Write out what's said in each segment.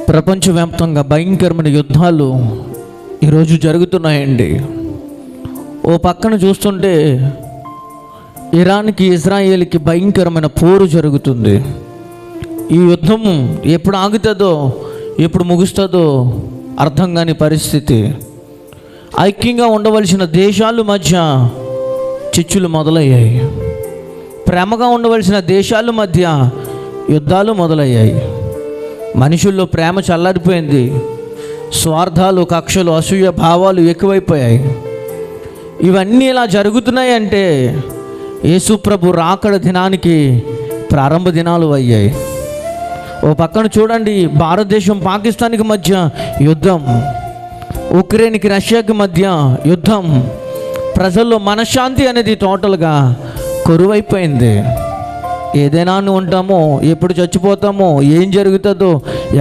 ప్రపంచవ్యాప్తంగా భయంకరమైన యుద్ధాలు ఈరోజు జరుగుతున్నాయండి. ఓ పక్కన చూస్తుంటే ఇరాన్కి ఇజ్రాయేల్కి భయంకరమైన పోరు జరుగుతుంది. ఈ యుద్ధం ఎప్పుడు ఆగుతుందో ఎప్పుడు ముగుస్తుందో అర్థం కాని పరిస్థితి. ఐక్యంగా ఉండవలసిన దేశాల మధ్య చిచ్చులు మొదలయ్యాయి. ప్రేమగా ఉండవలసిన దేశాల మధ్య యుద్ధాలు మొదలయ్యాయి. మనుషుల్లో ప్రేమ చల్లారిపోయింది. స్వార్థాలు, కక్షలు, అసూయ భావాలు ఎక్కువైపోయాయి. ఇవన్నీ ఇలా జరుగుతున్నాయంటే యేసుప్రభు రాకడ దినానికి ప్రారంభ దినాలు అయ్యాయి. ఓ పక్కన చూడండి, భారతదేశం పాకిస్తాన్కి మధ్య యుద్ధం, ఉక్రెయిన్కి రష్యాకి మధ్య యుద్ధం. ప్రజల్లో మనశ్శాంతి అనేది టోటల్గా కొరువైపోయింది. ఏదైనా ఉంటామో, ఎప్పుడు చచ్చిపోతామో, ఏం జరుగుతుందో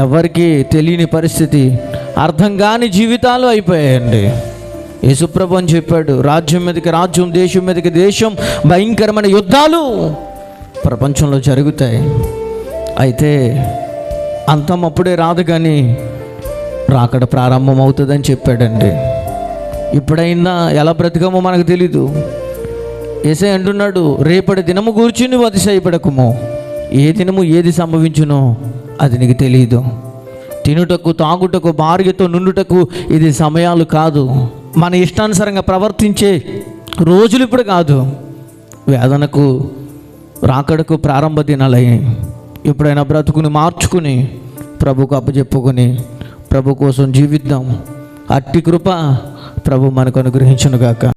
ఎవరికి తెలియని పరిస్థితి, అర్థం కాని జీవితాలు అయిపోయాయండి. యేసుప్రభు అని చెప్పాడు, రాజ్యం మీదకి రాజ్యం, దేశం మీదకి దేశం, భయంకరమైన యుద్ధాలు ప్రపంచంలో జరుగుతాయి. అయితే అంతం అప్పుడే రాదు, కానీ రాకడ ప్రారంభం అవుతుందని చెప్పాడండి. ఇప్పుడైనా ఎలా బ్రతికామో మనకు తెలీదు. యేసయ్య అంటున్నాడు, రేపటి దినము గూర్చి నువ్వు అతిశయపడకుము, ఏ దినము ఏది సంభవించునో అది నీకు తెలియదు. తినుటకు, తాగుటకు, భార్యతో నుండుటకు ఇది సమయాలు కాదు. మన ఇష్టానుసారంగా ప్రవర్తించే రోజులు ఇప్పుడు కాదు. వేదనకు, రాకడకు ప్రారంభ దినాలయ్యాయి. ఎప్పుడైనా బ్రతుకుని మార్చుకుని ప్రభుకు అప్పచెప్పుకొని ప్రభు కోసం జీవిద్దాం. అట్టి కృప ప్రభు మనకు అనుగ్రహించునుగాక.